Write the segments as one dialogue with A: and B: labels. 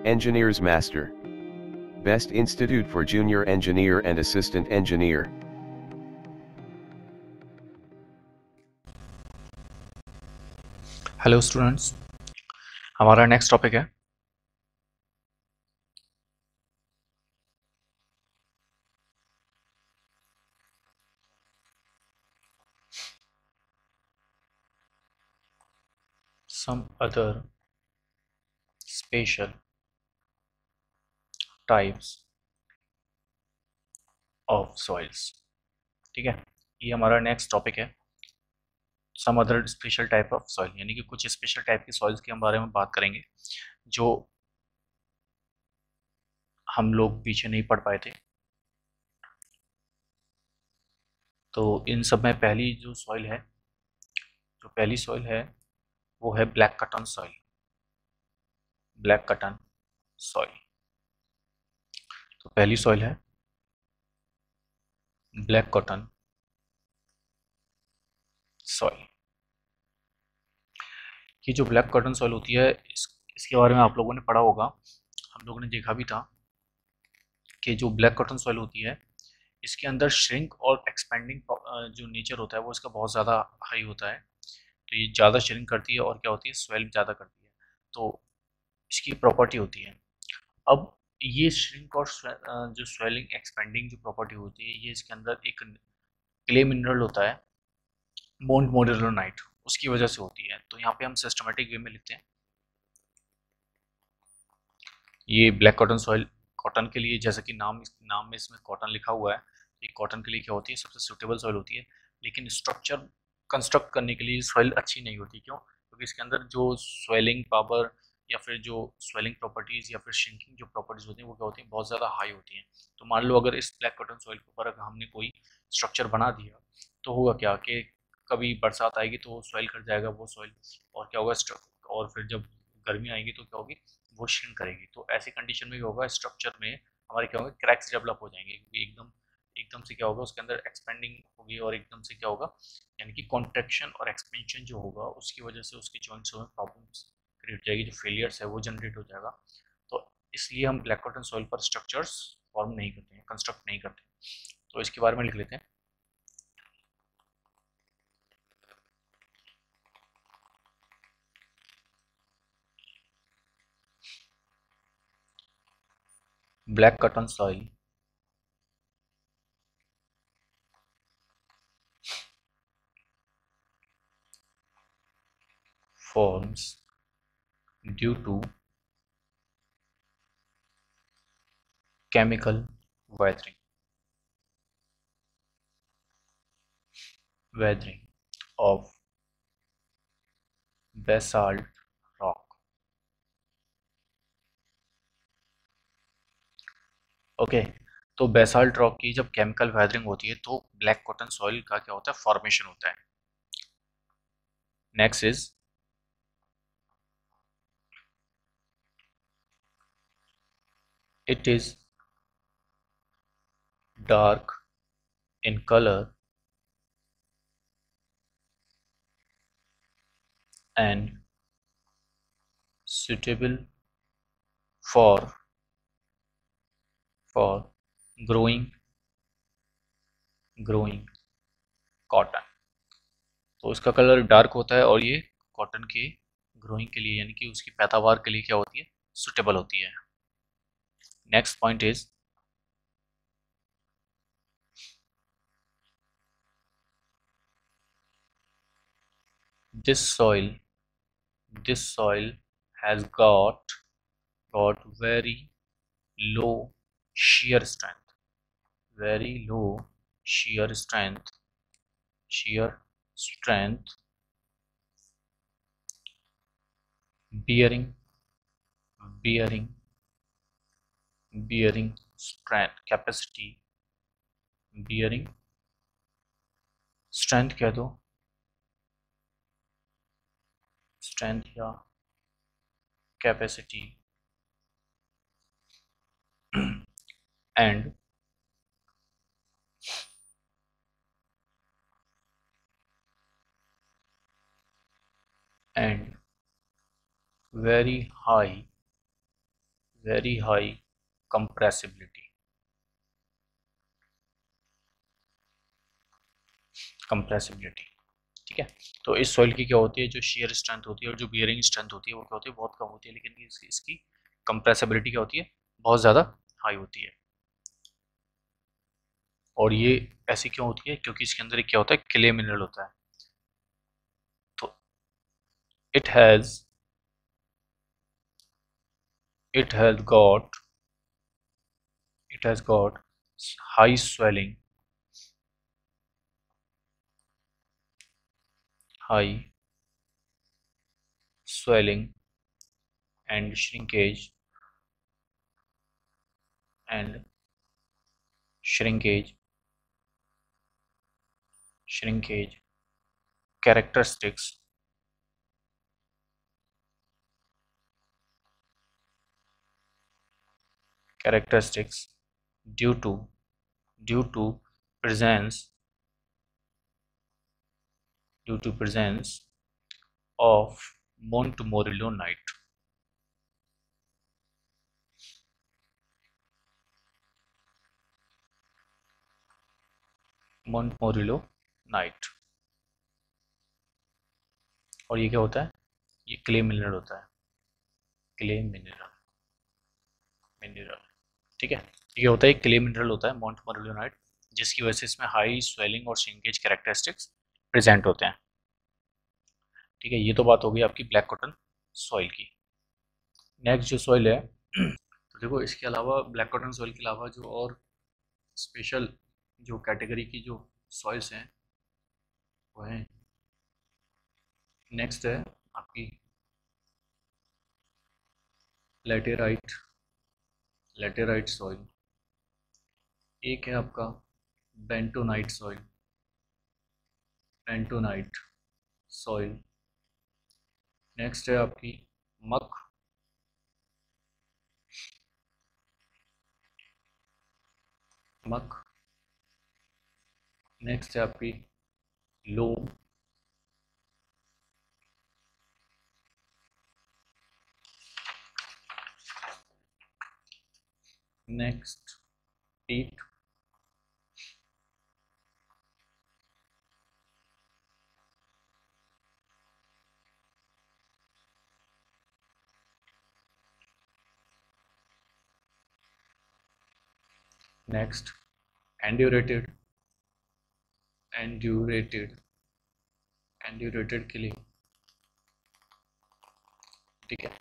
A: Engineers Master. Best Institute for Junior Engineer and Assistant Engineer.
B: Hello students, हमारा next topic है some other special types of soils। ठीक है, ये हमारा next topic है some other special type of soil, यानी कि कुछ स्पेशल टाइप की सॉइल्स के बारे में बात करेंगे जो हम लोग पीछे नहीं पढ़ पाए थे। तो इन सब में पहली जो सॉइल है, जो पहली सॉइल है वो है ब्लैक कटन सॉइल। ब्लैक कटन सॉइल, तो पहली सॉइल है ब्लैक कॉटन सॉइल। ये जो ब्लैक कॉटन सॉइल होती है इसके बारे में आप लोगों ने पढ़ा होगा, हम लोगों ने देखा भी था कि जो ब्लैक कॉटन सॉइल होती है इसके अंदर श्रिंक और एक्सपेंडिंग जो नेचर होता है वो इसका बहुत ज़्यादा हाई होता है। तो ये ज़्यादा श्रिंक करती है और क्या होती है, स्वेल ज़्यादा करती है, तो इसकी प्रॉपर्टी होती है। अब ये श्रिंक और जो स्वेलिंग एक्सपेंडिंग जो प्रॉपर्टी होती है ये इसके अंदर एक क्ले मिनरल होता है मोन्ट मोडेलोनाइट, उसकी वजह से होती है। तो यहाँ पे हम सिस्टमेटिक वे में लिखते हैं ये ब्लैक कॉटन सॉइल कॉटन के लिए, जैसा कि नाम में इसमें कॉटन लिखा हुआ है, ये कॉटन के लिए क्या होती है, सबसे सूटेबल सॉइल होती है। लेकिन स्ट्रक्चर कंस्ट्रक्ट करने के लिए सॉइल अच्छी नहीं होती। क्यों? क्योंकि इसके अंदर जो स्वेलिंग पावर या फिर जो स्वेलिंग प्रॉपर्टीज़ या फिर श्रिंकिंग जो प्रॉपर्टीज़ होती हैं वो क्या होती हैं, बहुत ज़्यादा हाई होती हैं। तो मान लो अगर इस ब्लैक कॉटन सॉइल के ऊपर अगर हमने कोई स्ट्रक्चर बना दिया तो होगा क्या कि कभी बरसात आएगी तो सॉइल कर जाएगा वो सॉइल, और क्या होगा और फिर जब गर्मी आएगी तो क्या होगी, वो श्रिंक करेगी। तो ऐसी कंडीशन में क्या होगा, स्ट्रक्चर में हमारे क्या होगा, क्रैक्स डेवलप हो जाएंगे, क्योंकि एकदम एकदम से क्या होगा उसके अंदर एक्सपेंडिंग होगी और एकदम से क्या होगा, यानी कि कॉन्ट्रैक्शन और एक्सपेंशन जो होगा उसकी वजह से उसके जॉइंट्स में प्रॉब्लम्स क्रिएट हो जाएगी, जो फेलियर्स है वो जनरेट हो जाएगा। तो इसलिए हम ब्लैक कॉटन सॉइल पर स्ट्रक्चर्स फॉर्म नहीं करते हैं, कंस्ट्रक्ट नहीं करते हैं। तो इसके बारे में लिख लेते हैं। Black cotton soil forms due to chemical weathering of basalt rock। Okay, तो बेसाल्ट रॉक की जब केमिकल वेदरिंग होती है तो ब्लैक कॉटन सॉइल का क्या होता है, फॉर्मेशन होता है। Next is it is dark in colour and suitable for for growing cotton. तो इसका कलर डार्क होता है और ये कॉटन के ग्रोइंग के लिए, यानी कि उसकी पैदावार के लिए क्या होती है, सुटेबल होती है। Next point is this soil this soil has got very low shear strength, very low shear strength, shear strength, bearing bearing bearing strength capacity, bearing strength कह दो, strength या capacity and and very high very high compressibility, compressibility. ठीक है, तो इस soil की क्या होती है, जो शेयर स्ट्रेंथ होती है और जो बियरिंग स्ट्रेंथ होती है वो क्या होती है, बहुत कम होती है, लेकिन इसकी कंप्रेसिबिलिटी क्या होती है, बहुत ज़्यादा हाई होती है। और ये ऐसी क्यों होती है, क्योंकि इसके अंदर एक क्या होता है, क्ले मिनरल होता है। तो it has it has got it has got high swelling, high swelling and and shrinkage shrinkage characteristics characteristics due to due to presence due to presence of Montmorillonite. Montmorillonite। और ये क्या होता है, ये clay mineral होता है, clay mineral. ठीक है, ये होता है, क्ले मिनरल होता है मोंटमोरिलोनाइट, जिसकी वजह से इसमें हाई स्वेलिंग और श्रिंकेज कैरेक्टरिस्टिक्स प्रेजेंट होते हैं। ठीक है, ये तो बात हो गई आपकी ब्लैक कॉटन सॉइल की। नेक्स्ट जो सॉइल है तो देखो, इसके अलावा ब्लैक कॉटन सॉइल के अलावा जो और स्पेशल जो कैटेगरी की जो सॉइल्स हैं वो हैं, नेक्स्ट है आपकी लेटेराइट, लेटेराइट सॉइल। एक है आपका bentonite soil, bentonite soil. Next है आपकी मक, मक। नेक्स्ट है आपकी लोम, नेक्स्ट पीट, नेक्स्ट एंड्यूरेटेड, एंड्यूरेटेड, एंड्यूरेटेड क्ले। ठीक है,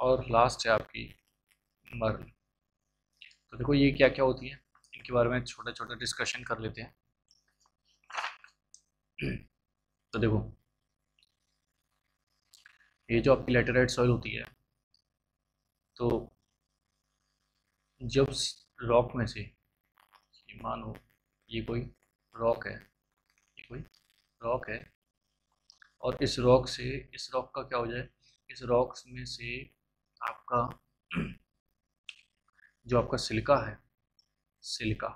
B: और लास्ट है आपकी मर्ल। तो देखो ये क्या क्या होती है, इनके बारे में छोटा छोटा डिस्कशन कर लेते हैं। तो देखो, ये जो आपकी लेटेराइट सॉइल होती है, तो जब रॉक में से, मानो ये कोई रॉक है, ये कोई रॉक है, और इस रॉक से, इस रॉक का क्या हो जाए, इस रॉक में से आपका जो आपका सिलिका है, सिलिका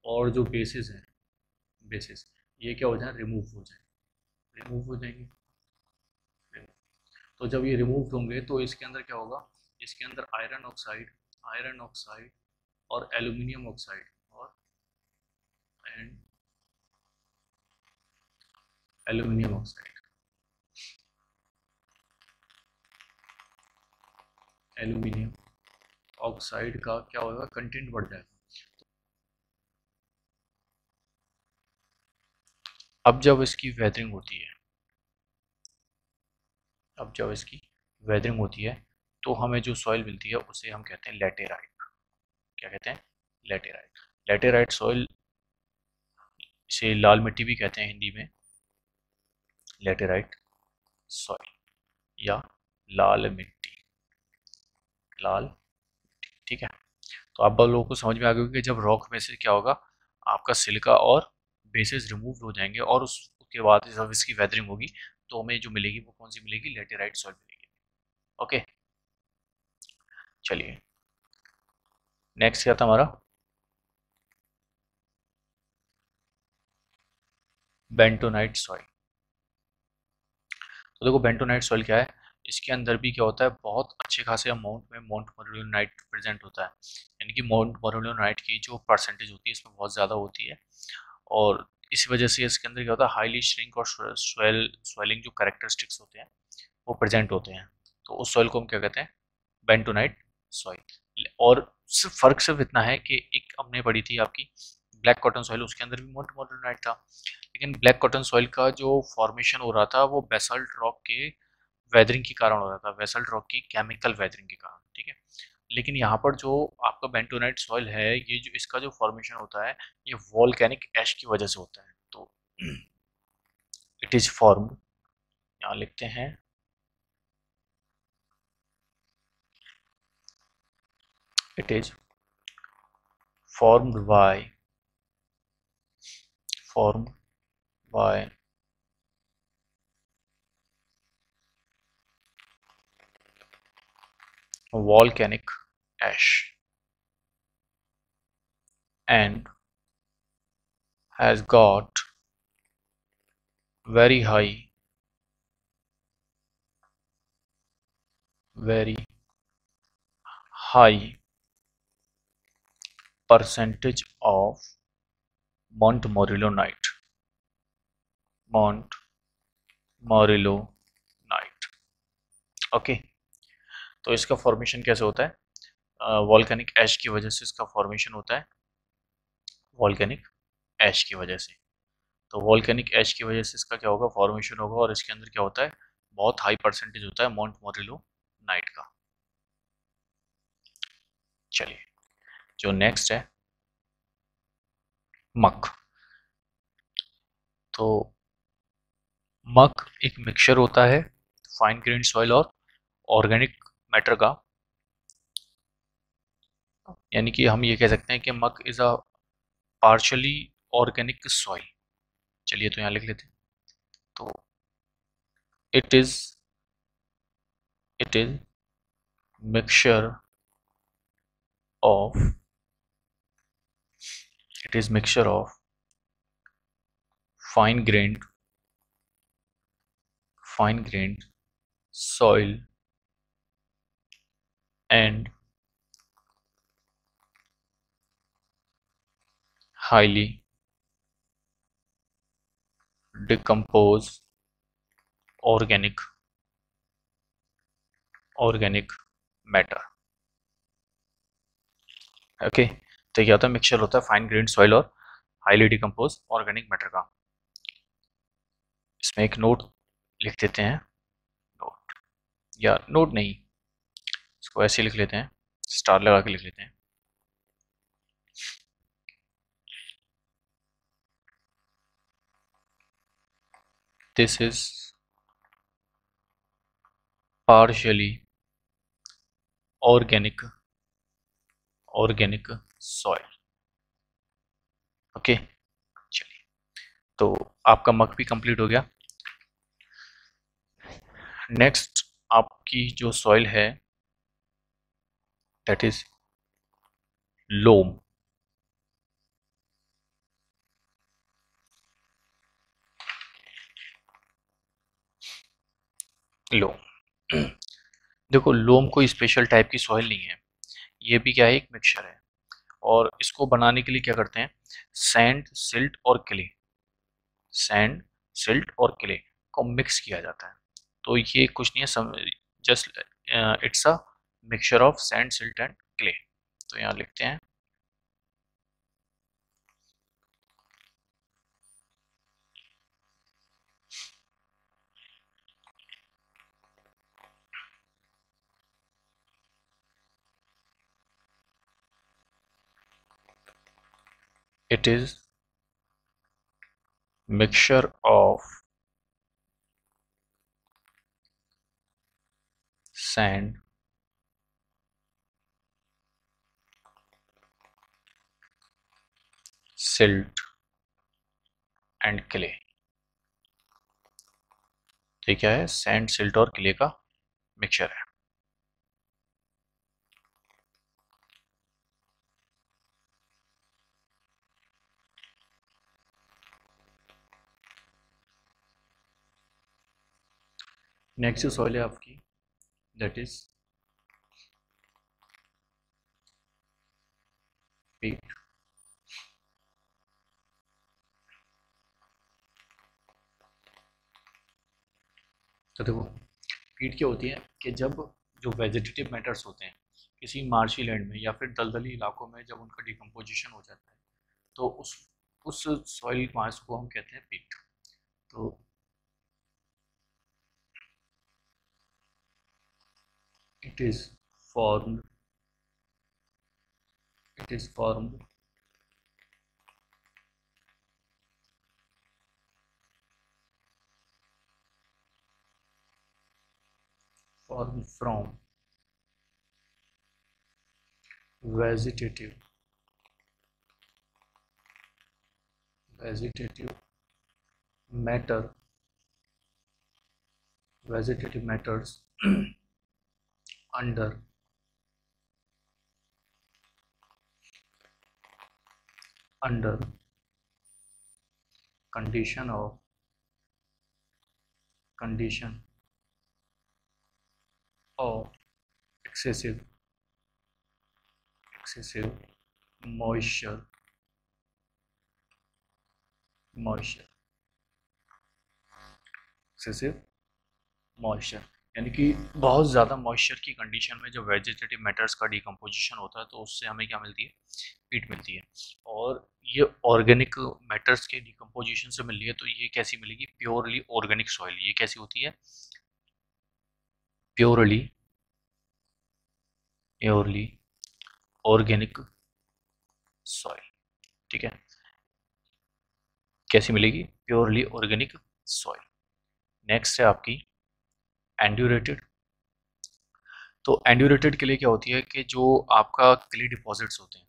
B: और जो बेसिस हैं, बेसिस, ये क्या हो जाए, रिमूव हो जाए, रिमूव हो जाएंगे। तो जब ये रिमूव होंगे तो इसके अंदर क्या होगा, इसके अंदर आयरन ऑक्साइड, आयरन ऑक्साइड और एल्यूमिनियम ऑक्साइड और and aluminium oxide, aluminium oxide का क्या होगा, कंटेंट बढ़ जाएगा। अब जब इसकी वेदरिंग होती है, अब जब इसकी वेदरिंग होती है तो हमें जो सॉइल मिलती है उसे हम कहते हैं लेटेराइट। क्या कहते हैं, लेटेराइट। लेटेराइट सॉइल से लाल मिट्टी भी कहते हैं हिंदी में, लेटेराइट सॉइल या लाल मिट्टी, लाल मिट्टी। ठीक है, तो आप लोगों को समझ में आ गया कि जब रॉक में से क्या होगा, आपका सिलिका और बेसिस रिमूव हो जाएंगे और उसके बाद जब इसकी वेदरिंग होगी तो हमें जो मिलेगी वो कौन सी मिलेगी, लेटेराइट सॉइल मिलेगी। ओके, चलिए नेक्स्ट क्या था हमारा, बेंटोनाइट सॉइल। तो देखो बेंटोनाइट सॉइल क्या है, इसके अंदर भी क्या होता है, बहुत अच्छे खासे अमाउंट में मोंट मोरिलोनाइट प्रेजेंट होता है, यानी कि मोंट मोरिलोनाइट की जो परसेंटेज होती है इसमें बहुत ज़्यादा होती है, और इस वजह से इसके अंदर क्या होता है, हाईली श्रिंक और स्वेलिंग जो कैरेक्टरिस्टिक्स होते हैं वो प्रेजेंट होते हैं। तो उस सॉइल को हम क्या कहते हैं, बेंटोनाइट सॉइल। और सिर्फ फर्क सिर्फ इतना है कि एक हमने पढ़ी थी आपकी ब्लैक कॉटन सॉइल, उसके अंदर भी मोंट मोरिलोनाइट था, लेकिन ब्लैक कॉटन सॉइल का जो फॉर्मेशन हो रहा था वो बेसाल्ट रॉक के वेदरिंग के कारण हो रहा था, बेसाल्ट रॉक की केमिकल वेदरिंग के कारण, ठीक है। लेकिन यहाँ पर जो आपका बेंटोनाइट सॉइल है, ये जो इसका जो फॉर्मेशन होता है ये वॉल्केनिक ऐश की वजह से होता है। तो इट इज फॉर्म, यहाँ लिखते हैं, it is formed by volcanic ash and has got very high percentage of Montmorillonite. Montmorillonite, okay. तो इसका फॉर्मेशन कैसे होता है, वॉल्केनिक ऐश की वजह से इसका फॉर्मेशन होता है, वॉल्केनिक ऐश की वजह से। तो वॉल्केनिक ऐश की वजह से इसका क्या होगा, फॉर्मेशन होगा, और इसके अंदर क्या होता है, बहुत हाई परसेंटेज होता है मोंटमोरिलोनाइट का। चलिए, जो नेक्स्ट है मक। तो मक एक मिक्सचर होता है फाइन ग्रेन सॉइल और ऑर्गेनिक मैटर का, यानी कि हम ये कह सकते हैं कि मक is a partially organic soil. चलिए तो यहाँ लिख लेते हैं। तो it is mixture of fine grained soil and highly decomposed organic matter, okay. तो क्या होता है, मिक्सचर होता है फाइन ग्रेन सॉइल और हाईली डिकम्पोज ऑर्गेनिक मैटर का। इसमें एक नोट लिख देते हैं, नोट या नोट नहीं, इसको ऐसे लिख लेते हैं, स्टार लगा के लिख लेते हैं। This is partially organic soil, okay. चलिए, तो आपका मक भी कंप्लीट हो गया। नेक्स्ट आपकी जो सॉइल है दैट इज लोम। लोम देखो, लोम कोई स्पेशल टाइप की सॉइल नहीं है, ये भी क्या है, एक मिक्सचर है। और इसको बनाने के लिए क्या करते हैं, सैंड, सिल्ट और क्ले, सैंड, सिल्ट और क्ले को मिक्स किया जाता है। तो ये कुछ नहीं है, just it's a mixture of sand, silt and clay. तो यहाँ लिखते हैं, it is mixture of sand, silt and clay. तो क्या है, सैंड, सिल्ट और क्ले का मिक्सचर है। नेक्स्ट सॉइल है आपकी that is peat. तो देखो पीट क्या होती है कि जब जो वेजिटेटिव मैटर्स होते हैं किसी मार्शी लैंड में या फिर दलदली इलाकों में जब उनका डिकम्पोजिशन हो जाता है तो उस सॉइल मास को हम कहते हैं पीट। तो it is formed it is formed from vegetative matter vegetative matters under condition of excessive moisture excessive moisture, यानी कि बहुत ज़्यादा मॉइस्चर की कंडीशन में जब वेजिटेटिव मैटर्स का डिकम्पोजिशन होता है तो उससे हमें क्या मिलती है, पीट मिलती है। और ये ऑर्गेनिक मैटर्स के डिकम्पोजिशन से मिल रही है तो ये कैसी मिलेगी, प्योरली ऑर्गेनिक सॉइल। ये कैसी होती है, प्योरली ऑर्गेनिक सॉइल। ठीक है, कैसी मिलेगी, प्योरली ऑर्गेनिक सॉइल। नेक्स्ट है आपकी एंड्यूरेटेड। तो एंड्यूरेटेड के लिए क्या होती है कि जो आपका क्ले डिपॉजिट्स होते हैं,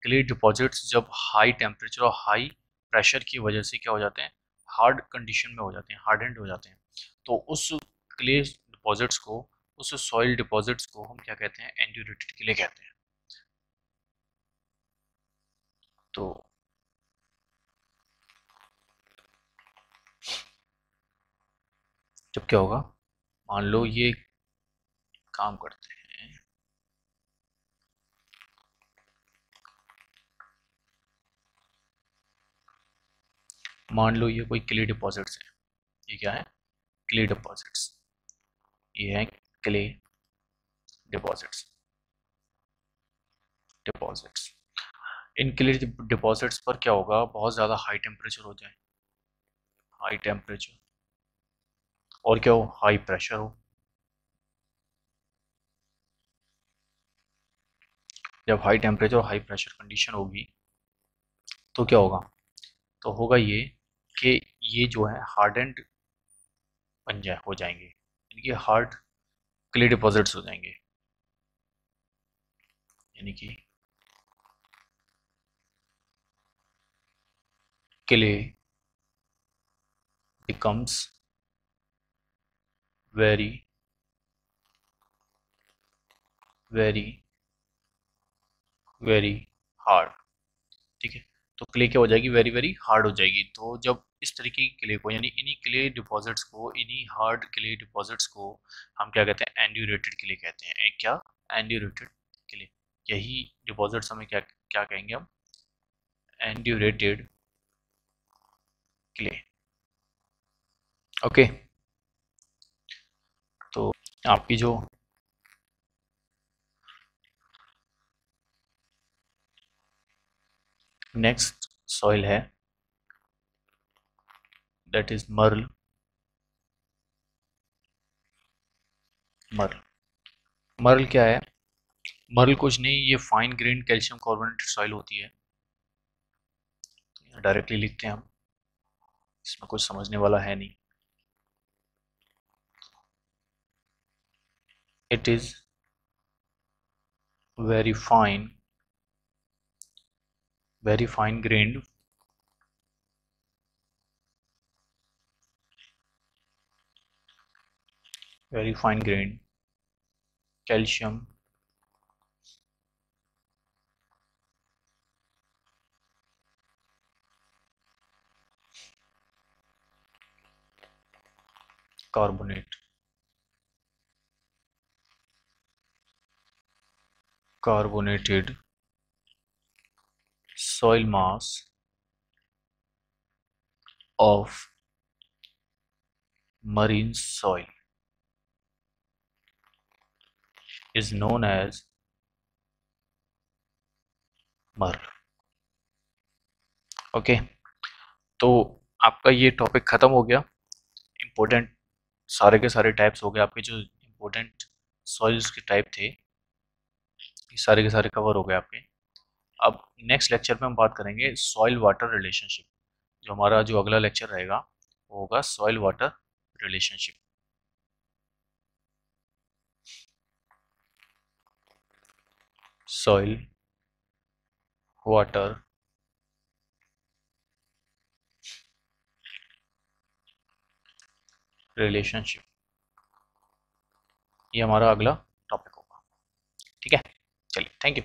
B: क्ले डिपॉजिट्स जब हाई टेम्परेचर और हाई प्रेशर की वजह से क्या हो जाते हैं, हार्ड कंडीशन में हो जाते हैं, हार्डेंड हो जाते हैं। तो उस क्ले डिपॉजिट्स को, उस सॉइल डिपॉजिट्स को हम क्या कहते हैं, एंड्यूरेटेड क्ले कहते हैं। तो जब क्या होगा, मान लो ये काम करते हैं, मान लो ये कोई क्ले डिपॉजिट्स है, ये क्या है, क्ले डिपॉजिट्स, ये है क्ले डिपॉजिट्स। इन क्ले डिपॉजिट्स पर क्या होगा, बहुत ज़्यादा हाई टेम्परेचर हो जाए, हाई टेम्परेचर, और क्या हो, हाई प्रेशर हो। जब हाई टेम्परेचर और हाई प्रेशर कंडीशन होगी तो क्या होगा, तो होगा ये कि ये जो है हार्डेंड हो जाएंगे, यानी कि हार्ड क्ले डिपॉजिट्स हो जाएंगे, यानी कि क्ले बिकम्स वेरी हार्ड। ठीक है, तो क्ले क्या हो जाएगी, वेरी हार्ड हो जाएगी। तो जब इस तरीके की क्ले को, यानी इन्हीं क्ले डिपॉजिट्स को, इन्हीं हार्ड क्ले डिपॉजिट्स को हम क्या कहते हैं, एंड्यूरेटेड क्ले कहते हैं। क्या, एंड्यूरेटेड क्ले। यही डिपॉजिट्स हमें क्या क्या कहेंगे हम, एंड्यूरेटेड क्ले। ओके, तो आपकी जो नेक्स्ट सॉइल है दैट इज मर्ल। मर्ल क्या है, मर्ल कुछ नहीं, ये fine grain calcium carbonated soil होती है। डायरेक्टली लिखते हैं हम, इसमें कुछ समझने वाला है नहीं। It is very fine grained calcium carbonate carbonated soil mass of marine soil is known as मर। ओके, तो आपका ये टॉपिक ख़त्म हो गया। इम्पोर्टेंट सारे के सारे टाइप्स हो गए आपके, जो इम्पोर्टेंट सॉइल्स के टाइप थे ये सारे के सारे कवर हो गए आपके। अब नेक्स्ट लेक्चर में हम बात करेंगे सॉइल वाटर रिलेशनशिप। जो हमारा जो अगला लेक्चर रहेगा वो होगा soil water relationship. Soil water relationship, ये हमारा अगला टॉपिक होगा। ठीक है, चलिए, थैंक यू।